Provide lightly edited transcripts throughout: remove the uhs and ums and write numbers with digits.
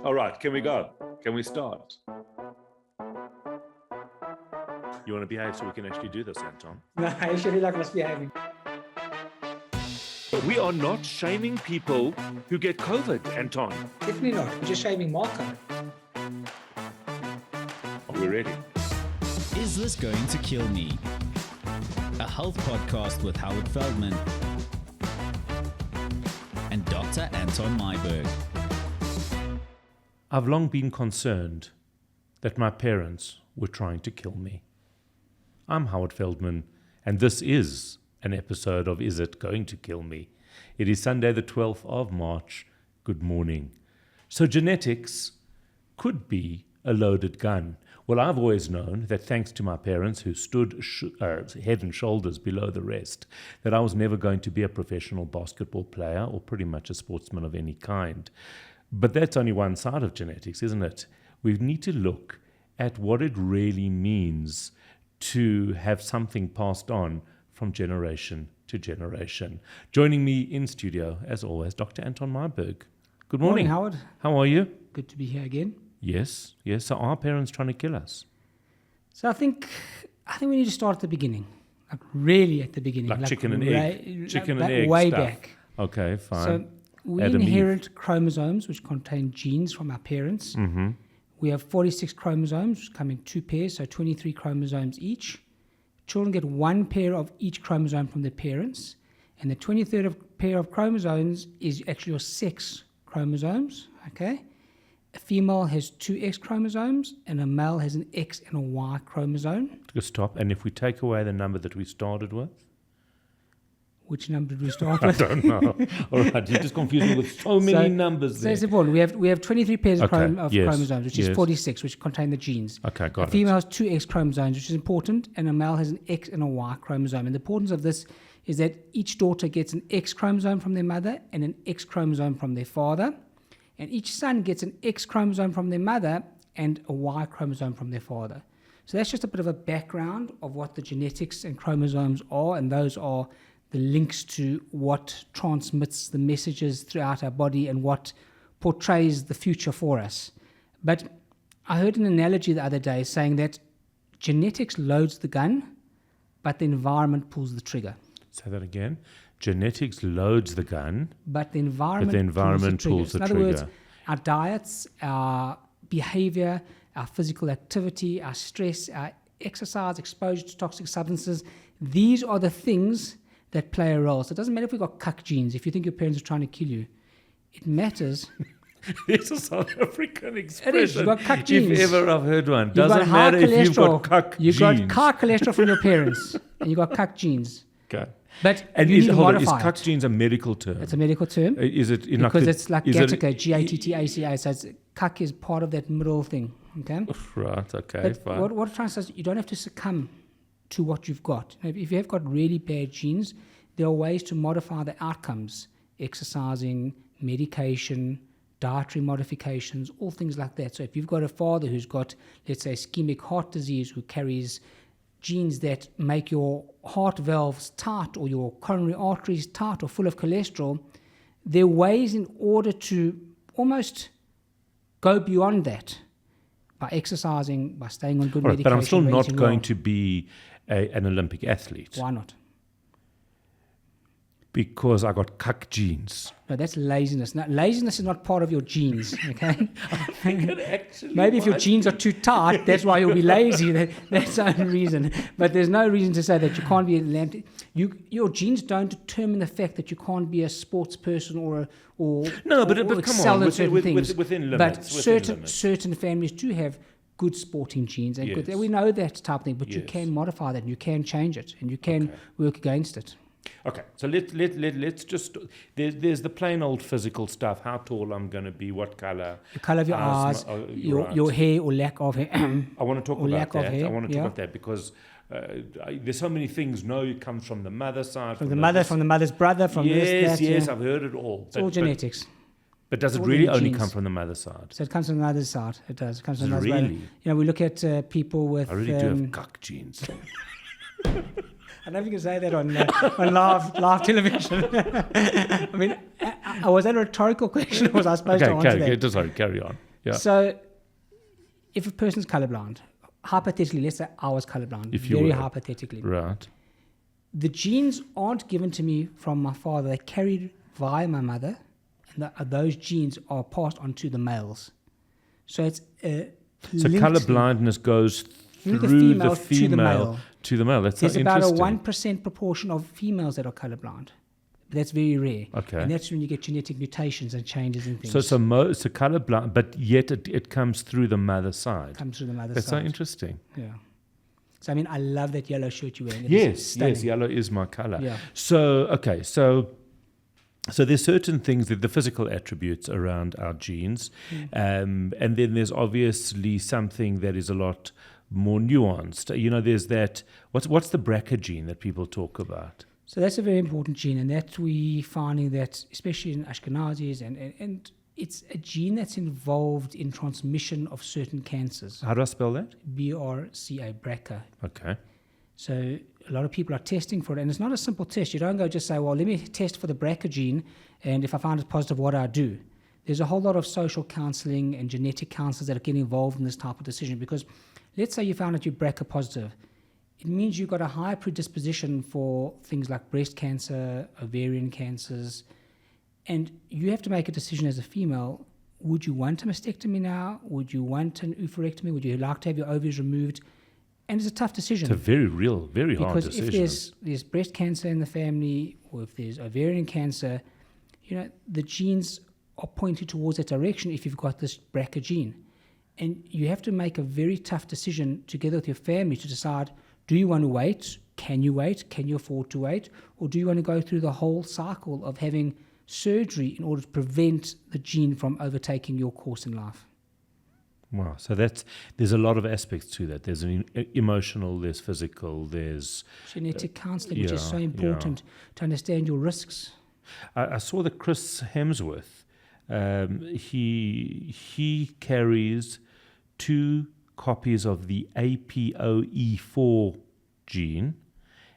All right, can we go? Can we start? You want to behave so we can actually do this, Anton? No, I usually like misbehaving. We are not shaming people who get COVID, Anton. Definitely not. We're just shaming Marco. Are we ready? Is This Going to Kill Me? A health podcast with Howard Feldman and Dr. Anton Meyberg. I've long been concerned that my parents were trying to kill me. I'm Howard Feldman, and this is an episode of Is It Going to Kill Me? It is Sunday the 12th of March. Good morning. So genetics could be a loaded gun. Well, I've always known that thanks to my parents who stood head and shoulders below the rest, that I was never going to be a professional basketball player or pretty much a sportsman of any kind. But that's only one side of genetics, isn't it? We need to look at what it really means to have something passed on from generation to generation. Joining me in studio, as always, Dr. Anton Meyberg. Good morning. Morning, Howard. How are you? Good to be here again. Yes. So are parents trying to kill us? So I think we need to start at the beginning, like really at the beginning, Like chicken and egg, chicken and egg way stuff. back. Okay, fine. So we Adam, inherit chromosomes which contain genes from our parents. Mm-hmm. We have 46 chromosomes, which come in two pairs, so 23 chromosomes each. Children get one pair of each chromosome from their parents, and the 23rd pair of chromosomes is actually your sex chromosomes. Okay. A female has two X chromosomes, and a male has an X and a Y chromosome. Just stop. And if we take away the number that we started with? Which number did we start I with? don't know. All right, you just confused me with so many numbers So there. it's important. We have 23 pairs of Yes, chromosomes, which yes. is 46, which contain the genes. Okay, A got it. female has two X chromosomes, which is important, and a male has an X and a Y chromosome. And the importance of this is that each daughter gets an X chromosome from their mother and an X chromosome from their father. And each son gets an X chromosome from their mother and a Y chromosome from their father. So that's just a bit of a background of what the genetics and chromosomes are, and those are the links to what transmits the messages throughout our body and what portrays the future for us. But I heard an analogy the other day saying that genetics loads the gun, but the environment pulls the trigger. Say that again. Genetics loads the gun, But the environment, pulls the In trigger. other words, our diets, our behavior, our physical activity, our stress, our exercise, exposure to toxic substances, these are the things that play a role. So it doesn't matter if we've got cuck genes, if you think your parents are trying to kill you. It matters. It's a South African expression. It is. You've got cuck genes. If ever I've heard one. You've got Doesn't high matter if you've got cholesterol. cuck You've genes. got high cholesterol from your parents, and you've got cuck genes. Okay. But And you is, need to hold on, is modify cuck it. genes a medical term? It's a medical term. Is it in Because like it's like is it- Gattaca, G-A-T-T-A-C-A, so it's, cuck is part of that middle thing, okay? Right, okay, But fine. what I'm trying to say is you don't have to succumb to what you've got. If you have got really bad genes, there are ways to modify the outcomes, exercising, medication, dietary modifications, all things like that. So if you've got a father who's got, let's say, ischemic heart disease, who carries genes that make your heart valves tight or your coronary arteries tight or full of cholesterol, there are ways in order to almost go beyond that by exercising, by staying on good All right, medication. but I'm still not eating going well. to be an Olympic athlete Why not? because I got cuck genes. No, that's laziness. No, laziness is not part of your genes, okay? Actually, Maybe if your genes are too tight, that's why you'll be lazy. That's the only reason. But there's no reason to say that you can't be an athlete. Your genes don't determine the fact that you can't be a sports person or but come excel on, in certain things. within limits. But within limits. certain families do have good sporting genes, and Yes. we know that type of thing. But you Yes. can modify that, and you can change it, and you can work against it. Okay, so let's just there's the plain old physical stuff. How tall I'm going to be, what color, The color of your eyes, your hair or lack of hair. I want to talk or about lack of that. hair, I want to talk yeah. about that because there's so many things. No, it comes from the mother side, From the mother's brother, from yes, this, that. yes, yeah. I've heard it all. It's all genetics. But does it all really in the only genes. come from the mother side? So it comes from the mother's side. It does. It comes from the Does it mother's really? side. We look at people with. I really do have cuck genes. I don't know if you can say that on live television. I mean, was that a rhetorical question, or was I supposed to answer that? Sorry, carry on. Yeah. So if a person's colorblind, hypothetically, let's say I was colorblind, If you very were. hypothetically, Right. the genes aren't given to me from my father. They're carried via my mother, and those genes are passed on to the males. So it's So color blindness goes through the female to the male. to the male. That's so There's about a interesting. 1% proportion of females that are colorblind. But that's very rare. Okay. And that's when you get genetic mutations and changes in things. So color blind, but yet it comes through the mother side. Comes through the mother's That's side. so interesting. Yeah. So, I mean, I love that yellow shirt you're wearing. It is Yes, stunning. yes, yellow is my color. Yeah. So, okay, so there's certain things that the physical attributes around our genes, and then there's obviously something that is a lot more nuanced. You know, there's that, what's the BRCA gene that people talk about? So that's a very important gene, and that we finding that, especially in Ashkenazis, and it's a gene that's involved in transmission of certain cancers. How do I spell that? BRCA, BRCA. Okay. So a lot of people are testing for it, and it's not a simple test. You don't go just say, well, let me test for the BRCA gene, and if I find it positive, what do I do? There's a whole lot of social counseling and genetic counselors that are getting involved in this type of decision, because let's say you found that you're BRCA positive. It means you've got a higher predisposition for things like breast cancer, ovarian cancers, and you have to make a decision as a female. Would you want a mastectomy now? Would you want an oophorectomy? Would you like to have your ovaries removed? And it's a tough decision. It's a very real, very hard Because decision. if there's breast cancer in the family, or if there's ovarian cancer, you know, the genes are pointed towards that direction if you've got this BRCA gene. And you have to make a very tough decision together with your family to decide, do you want to wait? Can you wait? Can you afford to wait? Or do you want to go through the whole cycle of having surgery in order to prevent the gene from overtaking your course in life? Wow. So there's a lot of aspects to that. There's an emotional, there's physical, there's Genetic counseling, which is so yeah. important to understand your risks. I saw that Chris Hemsworth, he carries 2 copies of the APOE4 gene,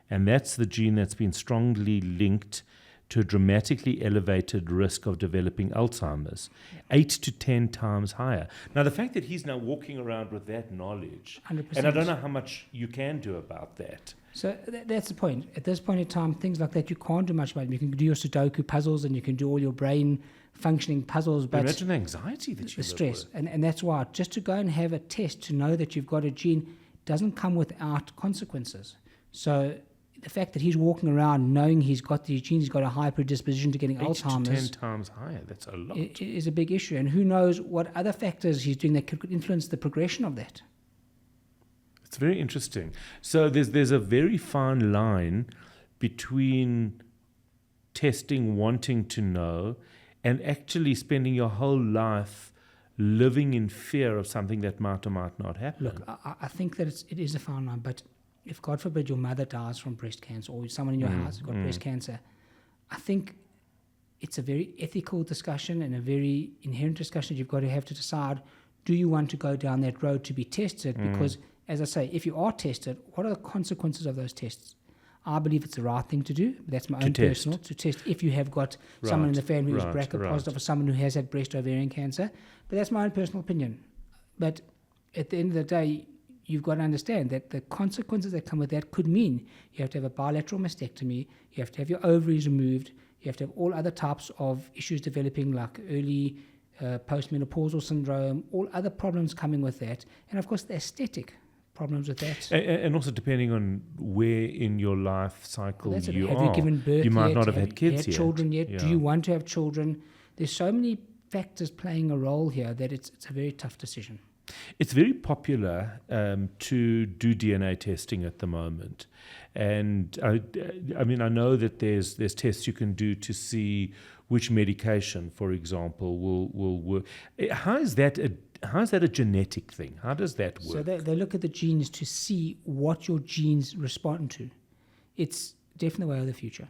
and that's the gene that's been strongly linked to a dramatically elevated risk of developing Alzheimer's, 8 to 10 times higher. Now, the fact that he's now walking around with that knowledge, 100%. and I don't know how much you can do about that. So that's the point. At this point in time, things like that, you can't do much about them. You can do your Sudoku puzzles and you can do all your brain functioning puzzles, but Imagine the anxiety that you the live stress. with. And that's why just to go and have a test to know that you've got a gene doesn't come without consequences. So the fact that he's walking around knowing he's got these genes, he's got a high predisposition to getting 8 Alzheimer's, to 10 times higher. That's a lot. is a big issue. And who knows what other factors he's doing that could influence the progression of that. It's very interesting. So there's a very fine line between testing, wanting to know, and actually spending your whole life living in fear of something that might or might not happen. Look, I think that it is a fine line, but if, God forbid, your mother dies from breast cancer or someone in your house has got breast cancer, I think it's a very ethical discussion and a very inherent discussion you've got to have to decide, do you want to go down that road to be tested? Because, as I say, if you are tested, what are the consequences of those tests? I believe it's the right thing to do. That's my own personal, to test if you have got someone in the family who's BRCA positive or someone who has had breast ovarian cancer. But that's my own personal opinion. But at the end of the day, you've got to understand that the consequences that come with that could mean you have to have a bilateral mastectomy, you have to have your ovaries removed, you have to have all other types of issues developing like early postmenopausal syndrome, all other problems coming with that. And of course, the aesthetic problems with that. And also depending on where in your life cycle That's it. you Have are. you given birth you might yet? not have had kids yet. Children yet? Yeah. Do you want to have children? There's so many factors playing a role here that it's a very tough decision. It's very popular to do DNA testing at the moment, and I mean I know that there's tests you can do to see which medication, for example, will work. How is that a genetic thing? How does that work? So they look at the genes to see what your genes respond to. It's definitely the way of the future.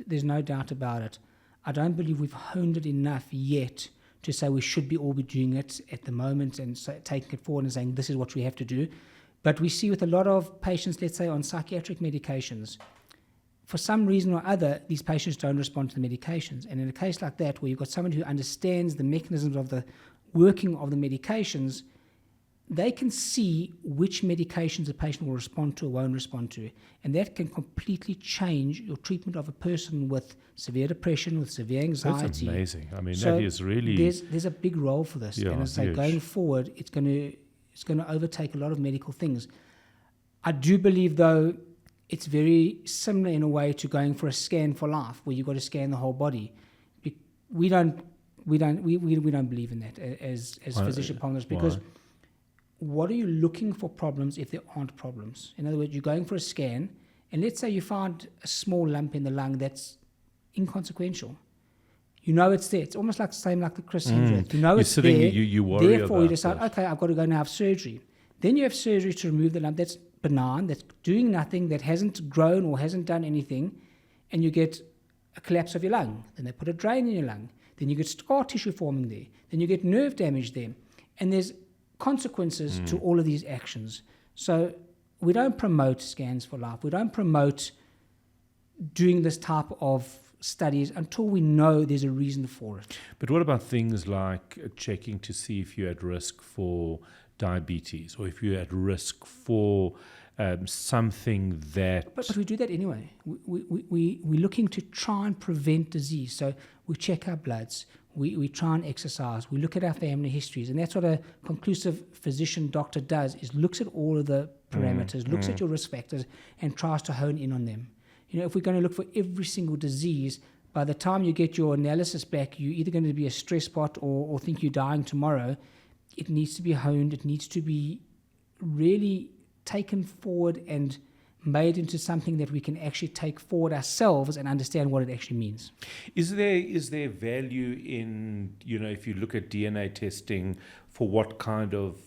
There's no doubt about it. I don't believe we've honed it enough yet to say we should all be doing it at the moment and taking it forward and saying this is what we have to do. But we see with a lot of patients, let's say on psychiatric medications, for some reason or other, these patients don't respond to the medications. And in a case like that, where you've got someone who understands the mechanisms of working of the medications, they can see which medications a patient will respond to or won't respond to. And that can completely change your treatment of a person with severe depression, with severe anxiety. That's amazing. I mean, So that is really... There's a big role for this. Yeah, and as I say, huge. going forward, it's going to overtake a lot of medical things. I do believe, though, it's very similar in a way to going for a scan for life, where you've got to scan the whole body. We don't believe in that as physician partners, because what are you looking for problems if there aren't problems? In other words, you're going for a scan, and let's say you find a small lump in the lung that's inconsequential. You know it's there. It's almost like the same like the Chris Hendrick. You know it's sitting, there. you worry Therefore, about you decide, that. okay, I've got to go and have surgery. Then you have surgery to remove the lump that's benign, that's doing nothing, that hasn't grown or hasn't done anything, and you get a collapse of your lung. Then they put a drain in your lung. Then you get scar tissue forming there. Then you get nerve damage there. And there's consequences to all of these actions. So we don't promote scans for life. We don't promote doing this type of studies until we know there's a reason for it. But what about things like checking to see if you're at risk for diabetes, or if you're at risk for something that... But we do that anyway. We're looking to try and prevent disease. So we check our bloods, we try and exercise, we look at our family histories, and that's what a conclusive physician doctor does, is looks at all of the parameters, looks at your risk factors, and tries to hone in on them. You know, if we're going to look for every single disease, by the time you get your analysis back, you're either going to be a stress spot or think you're dying tomorrow. It needs to be honed. It needs to be really taken forward and made into something that we can actually take forward ourselves and understand what it actually means. Is there value in, you know, if you look at DNA testing for what kind of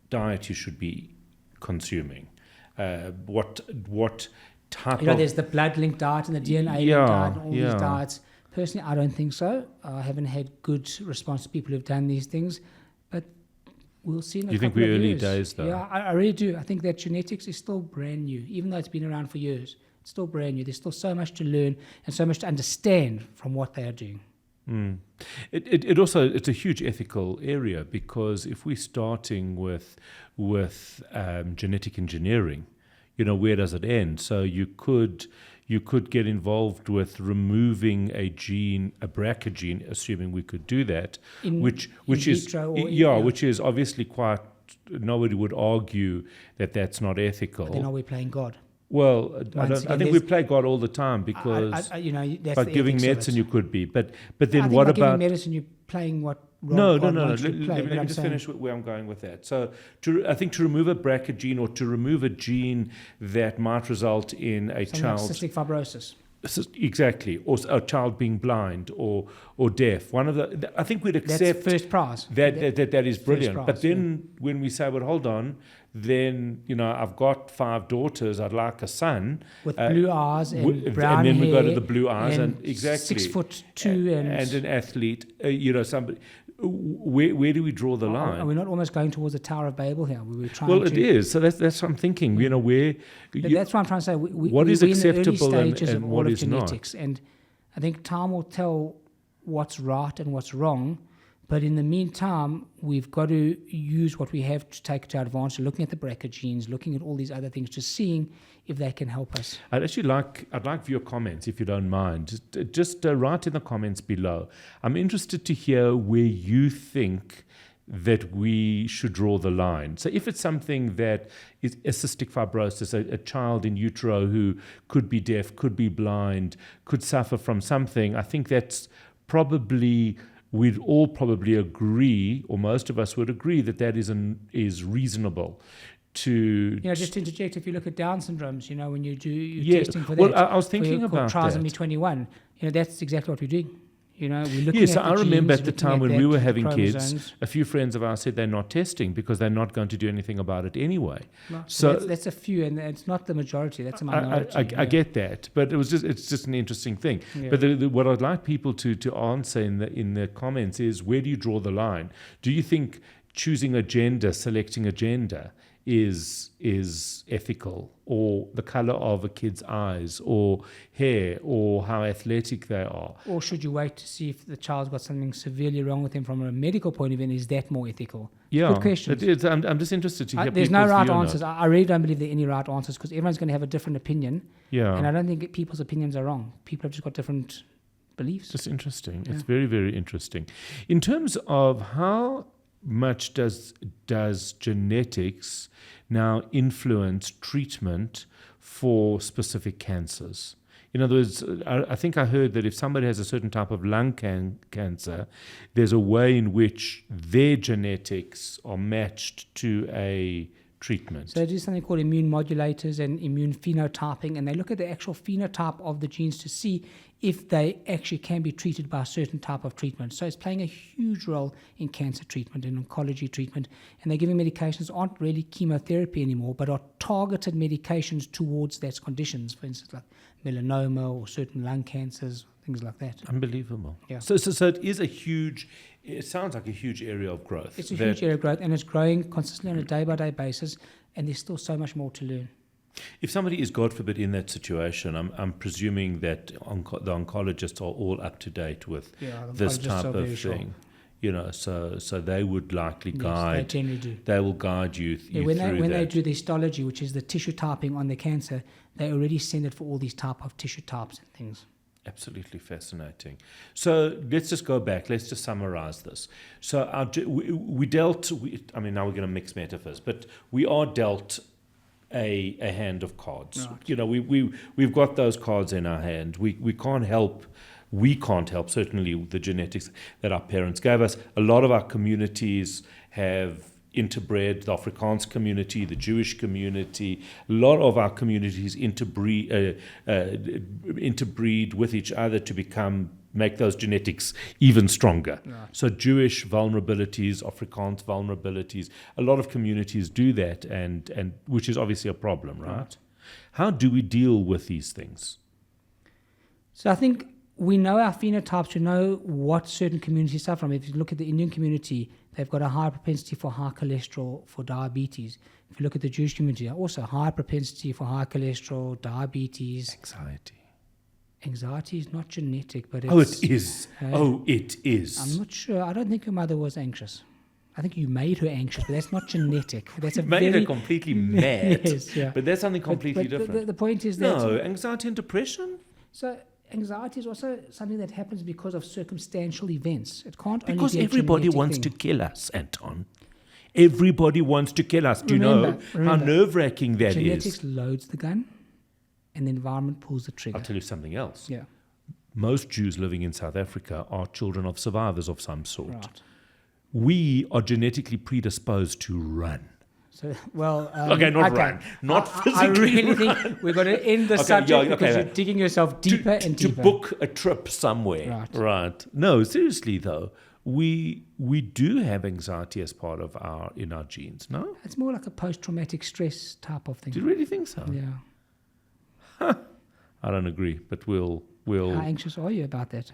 diet you should be consuming? What type of... There's the blood-linked diet and the DNA-linked diet and all these diets. Personally, I don't think so. I haven't had good response to people who've done these things, but we'll see in a couple of years. You think we're early days, though? Yeah, I really do. I think that genetics is still brand new, even though it's been around for years. It's still brand new. There's still so much to learn and so much to understand from what they are doing. It also, it's a huge ethical area, because if we're starting with genetic engineering, you know, where does it end? So you could get involved with removing a gene, a BRCA gene, assuming we could do that, which is which is obviously quite. Nobody would argue that that's not ethical. But then are we playing God? Well, I think we play God all the time, because that's by the giving ethics of medicine it. you could be, but I then think what by about giving medicine? You're playing what? No. God Let wants you to play, but me I'm just saying- finish where I'm going with that. So, I think to remove a BRCA gene, or to remove a gene that might result in a something child... like cystic fibrosis. Exactly, or a child being blind or deaf. One of the... I think we'd accept... That's first prize. That is brilliant. prize, But then when we say, well, hold on, then, you know, I've got 5 daughters, I'd like a son. With blue eyes and brown and then we go to hair the blue eyes and 6'2" and an athlete, somebody... Where do we draw the line? Are we not almost going towards the Tower of Babel here? We were trying Well, it is. So that's what I'm thinking. You know, where... But that's what I'm trying to say. What is we're acceptable in the early stages and of what all is of not? genetics, and I think time will tell what's right and what's wrong. But in the meantime, we've got to use what we have to take to our advantage, looking at the BRCA genes, looking at all these other things, just seeing if they can help us. I'd like your comments, if you don't mind. Just write in the comments below. I'm interested to hear where you think that we should draw the line. So if it's something that is a cystic fibrosis, a child in utero who could be deaf, could be blind, could suffer from something, I think that's probably... We'd all probably agree, or most of us would agree, that is reasonable. Just to interject, if you look at Down syndromes, when you do testing for that. Well, I was thinking about that. Trisomy 21, that's exactly what we're doing. We're looking yes, at the I remember genes, at the looking time at when we were the having kids, chromosomes. a few friends of ours said they're not testing because they're not going to do anything about it anyway. Right. So that's a few, and it's not the majority. That's a minority. I get that, but it's just an interesting thing. Yeah. But what I'd like people to answer in the comments is, where do you draw the line? Do you think choosing a gender, selecting a gender, is ethical, or the color of a kid's eyes or hair, or how athletic they are. Or should you wait to see if the child's got something severely wrong with him from a medical point of view, and is that more ethical? Yeah, good questions. it is. I'm just interested to hear There's no people's right view on answers. it. I really don't believe there are any right answers, because everyone's going to have a different opinion. Yeah. And I don't think people's opinions are wrong. People have just got different beliefs. Just interesting. Yeah. It's very, very interesting. In terms of how much does genetics now influence treatment for specific cancers? In other words, I think I heard that if somebody has a certain type of lung cancer, there's a way in which their genetics are matched to a treatment. So they do something called immune modulators and immune phenotyping, and they look at the actual phenotype of the genes to see if they actually can be treated by a certain type of treatment. So it's playing a huge role in cancer treatment and oncology treatment, and they're giving medications that aren't really chemotherapy anymore, but are targeted medications towards those conditions, for instance, like melanoma or certain lung cancers, things like that. Unbelievable. Yeah. So it is a huge, it sounds like a huge area of growth. It's a huge area of growth, and it's growing consistently on a day-by-day basis, and there's still so much more to learn. If somebody is, God forbid, in that situation, I'm presuming that the oncologists are all up to date with this type of thing. You know, so they would likely guide. Yes, they generally do. They will guide you, When through they that. do the histology, which is the tissue typing on the cancer, they already send it for all these type of tissue types and things. Absolutely fascinating. So let's just go back. Let's just summarize this. So now we're going to mix metaphors, but we are dealt a hand of cards. Right. You know, we've got those cards in our hand. We can't help. We can't help, certainly, the genetics that our parents gave us. A lot of our communities have interbred, the Afrikaans community, the Jewish community. A lot of our communities interbreed with each other to make those genetics even stronger. Right. So Jewish vulnerabilities, Afrikaans vulnerabilities, a lot of communities do that, and which is obviously a problem, right? How do we deal with these things? So I think we know our phenotypes, we know what certain communities suffer from. If you look at the Indian community, they've got a high propensity for high cholesterol, for diabetes. If you look at the Jewish community, also high propensity for high cholesterol, diabetes. Anxiety is not genetic, but it's... It is. I'm not sure. I don't think your mother was anxious. I think you made her anxious, but that's not genetic. That's made her completely mad. Yes, yeah. But that's something completely different. The point is that... No, anxiety and depression? So anxiety is also something that happens because of circumstantial events. It can't only Because be a everybody genetic wants thing. to kill us, Anton. Everybody wants to kill us. Do you know how nerve-wracking that Genetics is? loads the gun, and the environment pulls the trigger. I'll tell you something else. Yeah, Most Jews living in South Africa are children of survivors of some sort. right. We are genetically predisposed to run. So, well, run. Not physically I really run. think we're going to end the subject because you're digging yourself deeper and deeper. To book a trip somewhere. Right. No, seriously though, we do have anxiety as part of our genes, no? It's more like a post-traumatic stress type of thing. Do you really think so? Yeah. I don't agree, but we'll How anxious are you about that?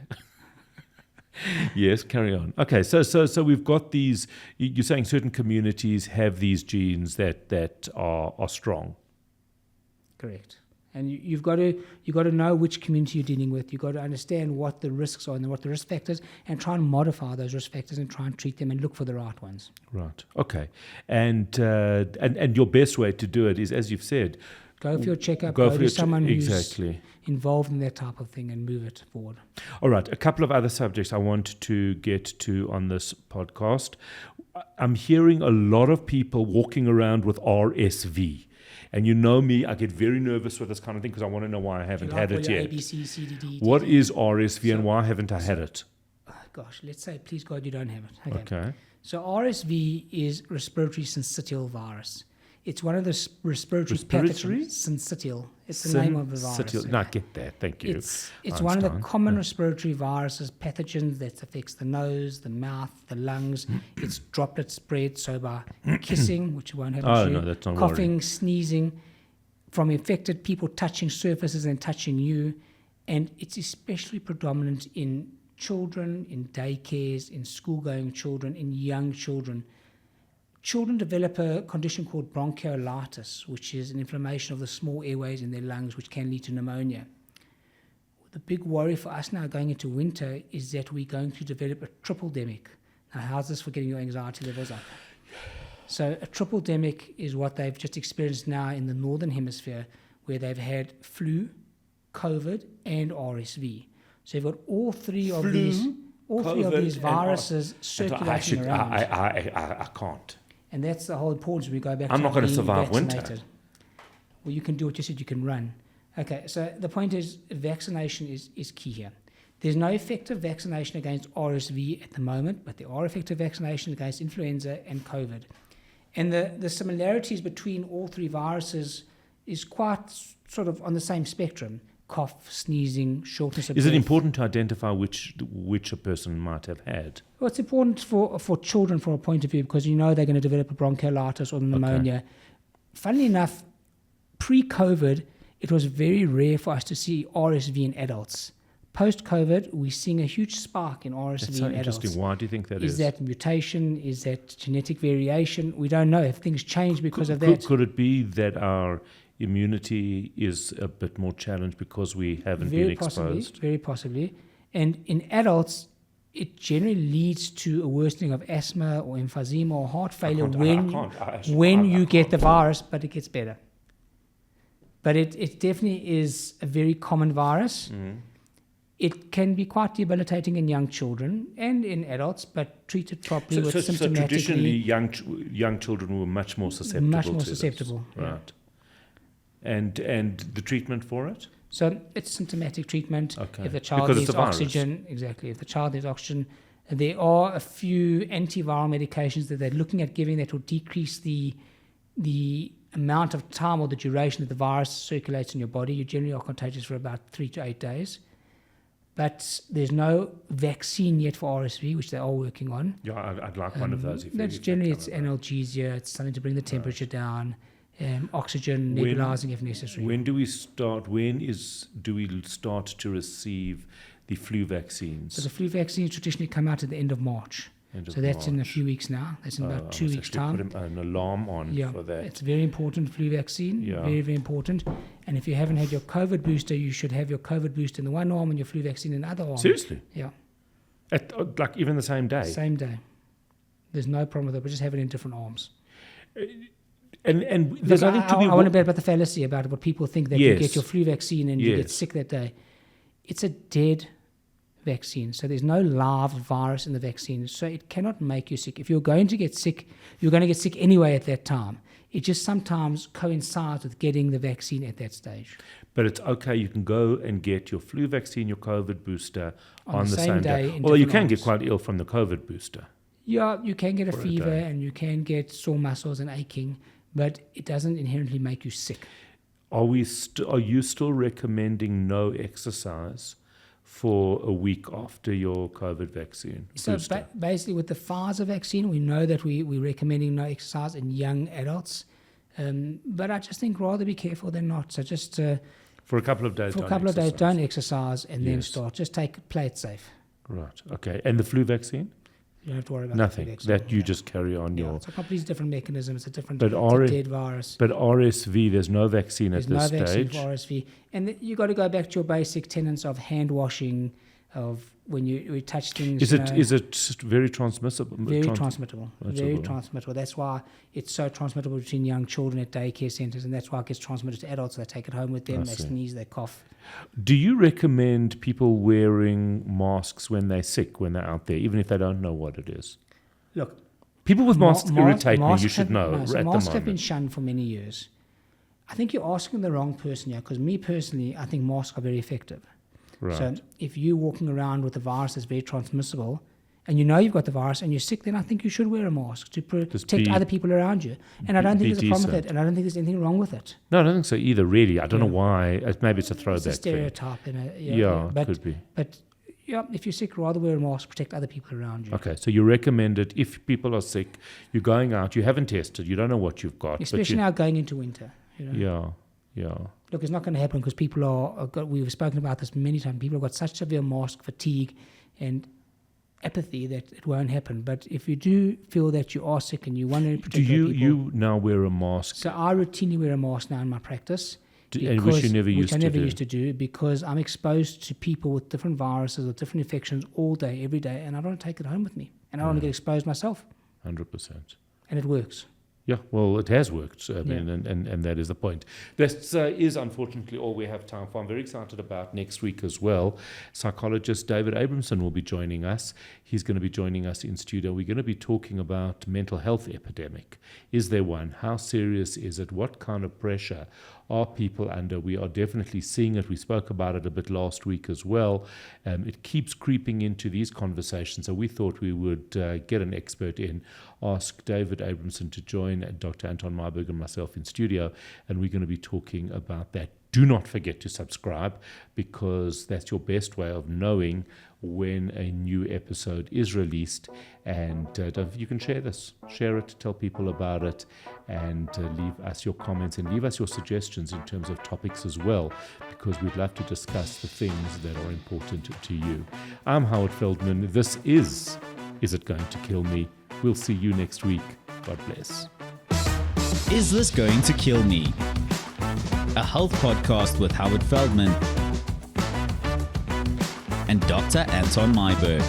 Yes, carry on. Okay, so we've got these. You're saying certain communities have these genes that are strong. Correct. And you've got to know which community you're dealing with. You've got to understand what the risks are and what the risk factors, and try and modify those risk factors and try and treat them and look for the right ones. Right. Okay. And your best way to do it is, as you've said, go for your checkup. Go to someone who's exactly involved in that type of thing and move it forward. All right. A couple of other subjects I want to get to on this podcast. I'm hearing a lot of people walking around with RSV. And you know me, I get very nervous with this kind of thing because I want to know why I haven't had it yet. A, B, C, C, D, D, what is RSV and why haven't I had it? Gosh, let's say, please God, you don't have it. Okay. So RSV is respiratory syncytial virus. It's one of the respiratory pathogens. Syncytial. It's the name of the virus. No, I get that. Thank you. It's one of the common respiratory viruses, pathogens that affects the nose, the mouth, the lungs. It's droplet spread, so by kissing, which won't happen to you, that's not coughing, worrying. sneezing, from infected people touching surfaces and touching you. And it's especially predominant in children, in daycares, in school-going children, in young children. children develop a condition called bronchiolitis, which is an inflammation of the small airways in their lungs, which can lead to pneumonia. The big worry for us now going into winter is that we're going to develop a triple-demic. Now, how's this for getting your anxiety levels up? So a triple-demic is what they've just experienced now in the Northern Hemisphere, where they've had flu, COVID, and RSV. So you've got all three of these viruses circulating around. I can't. And that's the whole importance. We go back I'm to not going to being survive vaccinated. winter. Well, you can do what you said, you can run. Okay, so the point is vaccination is key here. There's no effective vaccination against RSV at the moment, but there are effective vaccinations against influenza and COVID. And the similarities between all three viruses is quite sort of on the same spectrum. Cough, sneezing, shortness of breath. Is it important to identify which a person might have had? Well, it's important for children from a point of view because you know they're going to develop a bronchiolitis or pneumonia. Okay. Funnily enough, pre-COVID, it was very rare for us to see RSV in adults. Post-COVID, we're seeing a huge spike in RSV That's so in adults. interesting. Why do you think that is? Is that mutation? Is that genetic variation? We don't know if things change because of that. Could it be that our immunity is a bit more challenged because we haven't been exposed? Very possibly. And in adults, it generally leads to a worsening of asthma or emphysema or heart failure when you get the virus, but it gets better. But it definitely is a very common virus. Mm. It can be quite debilitating in young children and in adults, but treated properly with symptomatically. So traditionally, young children were much more susceptible to this. Right. And the treatment for it? So it's symptomatic treatment. Okay. If the child needs oxygen, exactly. If the child needs oxygen, there are a few antiviral medications that they're looking at giving that will decrease the amount of time or the duration that the virus circulates in your body. You generally are contagious for about 3 to 8 days. But there's no vaccine yet for RSV, which they are working on. Yeah, I'd like one of those. It's analgesia. It's something to bring the temperature down. Oxygen, nebulizing if necessary. When do we start? Do we start to receive the flu vaccines? So the flu vaccines traditionally come out at the end of March. That's in a few weeks now. That's in about 2 weeks' time. Put an alarm on for that. It's very important, flu vaccine. Yeah. Very, very important. And if you haven't had your COVID booster, you should have your COVID booster in the one arm and your flu vaccine in the other arm. Seriously? Yeah. Like even the same day? Same day. There's no problem with it. We just have it in different arms. And there's nothing to be... I want to bet about the fallacy about what people think that you get your flu vaccine and you get sick that day. It's a dead vaccine. So there's no live virus in the vaccine. So it cannot make you sick. If you're going to get sick, you're going to get sick anyway at that time. It just sometimes coincides with getting the vaccine at that stage. But it's okay. You can go and get your flu vaccine, your COVID booster on the same day. Although you can get quite ill from the COVID booster. Yeah, you can get a fever and you can get sore muscles and aching, but it doesn't inherently make you sick. Are you still recommending no exercise for a week after your COVID vaccine booster? So basically with the Pfizer vaccine, we know that we're recommending no exercise in young adults. But I just think rather be careful than not. So just... for a couple of days, don't exercise and then start. Just play it safe. Right, okay. And the flu vaccine? You don't have to worry about nothing. That you just carry on your... It's a completely different mechanism. It's a different dead virus. But RSV, there's no vaccine at this stage. There's no vaccine for RSV. And you got to go back to your basic tenets of hand washing, of when you touch things. Is it very transmissible? Very transmittable. Very transmittable. That's why it's so transmittable between young children at daycare centres, and that's why it gets transmitted to adults. They take it home with them, they sneeze, they cough. Do you recommend people wearing masks when they're sick, when they're out there, even if they don't know what it is? Look, people with masks irritate me, you should know. Masks have been shunned for many years. I think you're asking the wrong person here, because me personally, I think masks are very effective. Right. So if you're walking around with a virus that's very transmissible, and you know you've got the virus and you're sick, then I think you should wear a mask to protect other people around you. And I don't think there's a problem with it, and I don't think there's anything wrong with it. No, I don't think so either, really. I don't know why. Maybe it's a throwback thing. It's a stereotype. It could be. But if you're sick, rather wear a mask, protect other people around you. Okay, so you recommend it if people are sick, you're going out, you haven't tested, you don't know what you've got. Especially now going into winter. Yeah. Look, it's not going to happen because people we've spoken about this many times, people have got such severe mask fatigue, and apathy that it won't happen. But if you do feel that you are sick and you want to protect Do other people, you now wear a mask? so I routinely wear a mask now in my practice. And which you never which used I to never do. used to do because I'm exposed to people with different viruses or different infections all day, every day, and I don't take it home with me. And I don't want to get exposed myself. 100%. And it works. Yeah, well, it has worked, and that is the point. That is unfortunately all we have time for. I'm very excited about next week as well. Psychologist David Abramson will be joining us. He's going to be joining us in studio. We're going to be talking about mental health epidemic. Is there one? How serious is it? What kind of pressure are people under? We are definitely seeing it. We spoke about it a bit last week as well. It keeps creeping into these conversations, so we thought we would get an expert in, ask David Abramson to join Dr. Anton Meyberg and myself in studio, and we're going to be talking about that. Do not forget to subscribe, because that's your best way of knowing when a new episode is released. And you can share this, share it, tell people about it, and leave us your comments and leave us your suggestions in terms of topics as well, because we'd love to discuss the things that are important to you. I'm Howard Feldman. This is It Going to Kill Me? We'll see you next week. God bless. Is This Going to Kill Me? A health podcast with Howard Feldman and Dr. Anton Meyberg.